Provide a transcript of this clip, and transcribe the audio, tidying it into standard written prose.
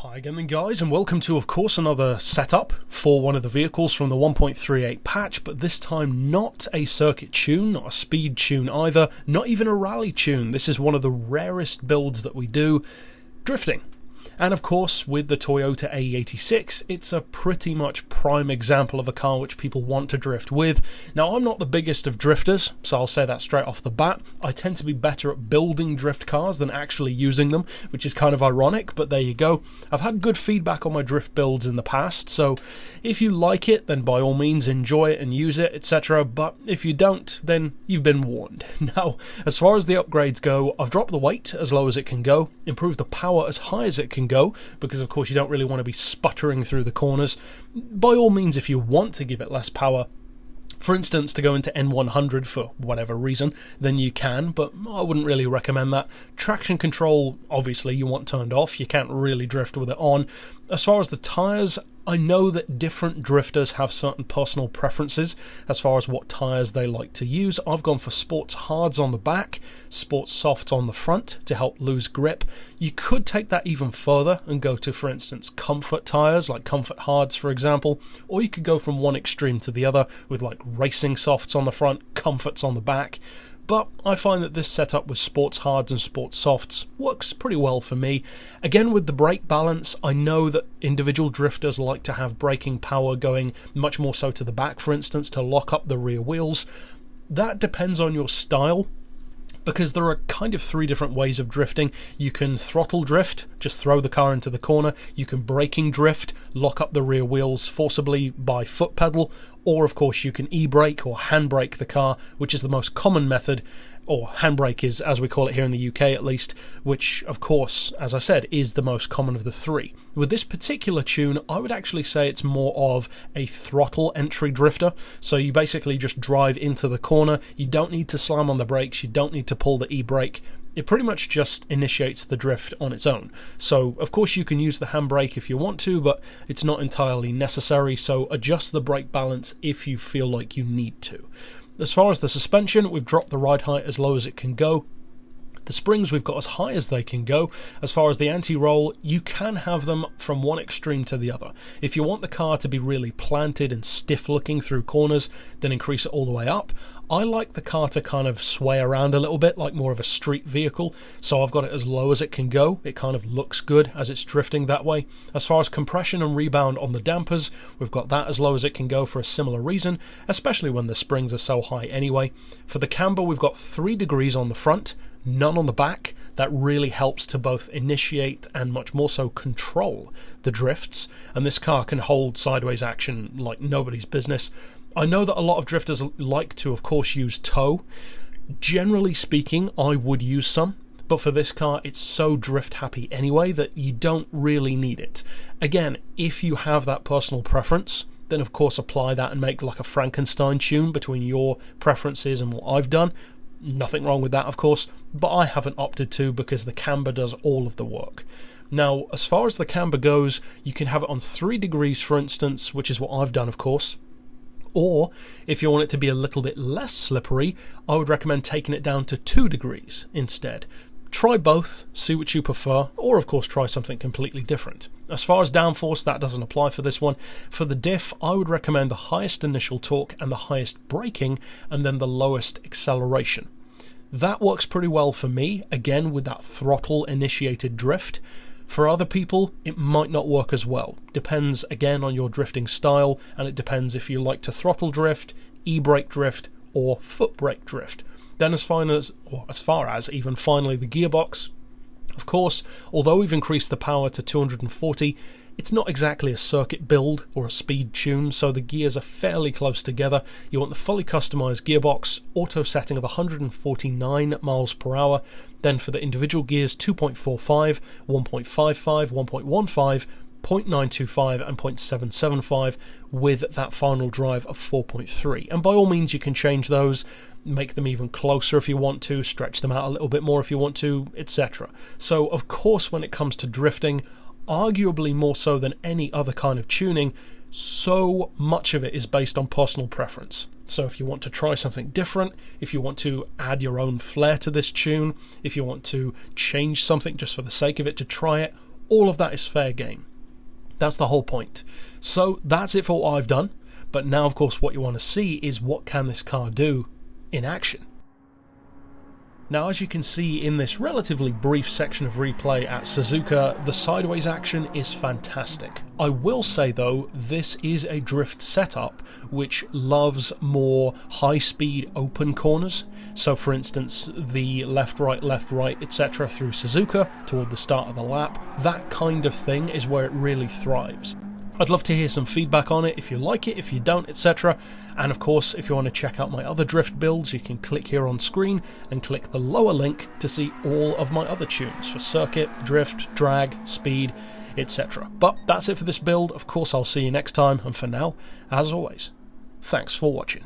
Hi again then guys, and welcome to of course another setup for one of the vehicles from the 1.38 patch, but this time not a circuit tune, not a speed tune either, not even a rally tune. This is one of the rarest builds that we do, drifting. And of course, with the Toyota AE86, it's a pretty much prime example of a car which people want to drift with. Now, I'm not the biggest of drifters, so I'll say that straight off the bat. I tend to be better at building drift cars than actually using them, which is kind of ironic, but there you go. I've had good feedback on my drift builds in the past, so if you like it, then by all means enjoy it and use it, etc. But if you don't, then you've been warned. Now, as far as the upgrades go, I've dropped the weight as low as it can go, improved the power as high as it can go, because of course you don't really want to be sputtering through the corners. By all means, if you want to give it less power, for instance to go into N100 for whatever reason, then you can, but I wouldn't really recommend that. Traction control, obviously you want turned off, you can't really drift with it on. As far as the tyres, I know that different drifters have certain personal preferences as far as what tyres they like to use. I've gone for sports hards on the back, sports softs on the front to help lose grip. You could take that even further and go to, for instance, comfort tyres, like comfort hards for example, or you could go from one extreme to the other with like racing softs on the front, comforts on the back. But I find that this setup with sports hards and sports softs works pretty well for me. Again, with the brake balance, I know that individual drifters like to have braking power going much more so to the back, for instance, to lock up the rear wheels. That depends on your style, because there are kind of three different ways of drifting. You can throttle drift, just throw the car into the corner. You can braking drift, lock up the rear wheels forcibly by foot pedal, or of course you can e-brake or handbrake the car, which is the most common method, or handbrake is as we call it here in the UK at least, which of course, as I said, is the most common of the three. With this particular tune, I would actually say it's more of a throttle entry drifter, so you basically just drive into the corner, you don't need to slam on the brakes, you don't need to pull the e-brake. It pretty much just initiates the drift on its own. So, of course, you can use the handbrake if you want to, but it's not entirely necessary, so adjust the brake balance if you feel like you need to. As far as the suspension, we've dropped the ride height as low as it can go. The springs we've got as high as they can go. As far as the anti-roll, you can have them from one extreme to the other. If you want the car to be really planted and stiff looking through corners, then increase it all the way up. I like the car to kind of sway around a little bit, like more of a street vehicle, so I've got it as low as it can go. It kind of looks good as it's drifting that way. As far as compression and rebound on the dampers, we've got that as low as it can go for a similar reason, especially when the springs are so high anyway. For the camber, we've got 3 degrees on the front, none on the back. That really helps to both initiate and much more so control the drifts, and this car can hold sideways action like nobody's business. I know that a lot of drifters like to, of course, use tow. Generally speaking, I would use some, but for this car, it's so drift happy anyway that you don't really need it. Again, if you have that personal preference, then of course apply that and make like a Frankenstein tune between your preferences and what I've done. Nothing wrong with that, of course, but I haven't opted to because the camber does all of the work. Now, as far as the camber goes, you can have it on 3 degrees, for instance, which is what I've done, of course. Or, if you want it to be a little bit less slippery, I would recommend taking it down to 2 degrees instead. Try both, see what you prefer, or of course try something completely different. As far as downforce, that doesn't apply for this one. For the diff, I would recommend the highest initial torque and the highest braking, and then the lowest acceleration. That works pretty well for me, again with that throttle initiated drift. For other people, it might not work as well. Depends again on your drifting style, and it depends if you like to throttle drift, e-brake drift, or foot brake drift. Then as far as even finally the gearbox, of course, although we've increased the power to 240, it's not exactly a circuit build or a speed tune, so the gears are fairly close together. You want the fully customized gearbox, auto setting of 149 miles per hour. Then for the individual gears, 2.45, 1.55, 1.15, 0.925 and 0.775 with that final drive of 4.3. And by all means you can change those, make them even closer if you want to, stretch them out a little bit more if you want to, etc. So of course when it comes to drifting, arguably more so than any other kind of tuning, so much of it is based on personal preference. So if you want to try something different, if you want to add your own flair to this tune, if you want to change something just for the sake of it to try it, all of that is fair game. That's the whole point. So that's it for what I've done, but now of course what you want to see is what can this car do in action. Now, as you can see in this relatively brief section of replay at Suzuka, the sideways action is fantastic. I will say though, this is a drift setup which loves more high-speed open corners. So for instance, the left, right, etc. through Suzuka toward the start of the lap, that kind of thing is where it really thrives. I'd love to hear some feedback on it, if you like it, if you don't, etc. And of course, if you want to check out my other drift builds, you can click here on screen and click the lower link to see all of my other tunes for circuit, drift, drag, speed, etc. But that's it for this build. Of course, I'll see you next time, and for now, as always, thanks for watching.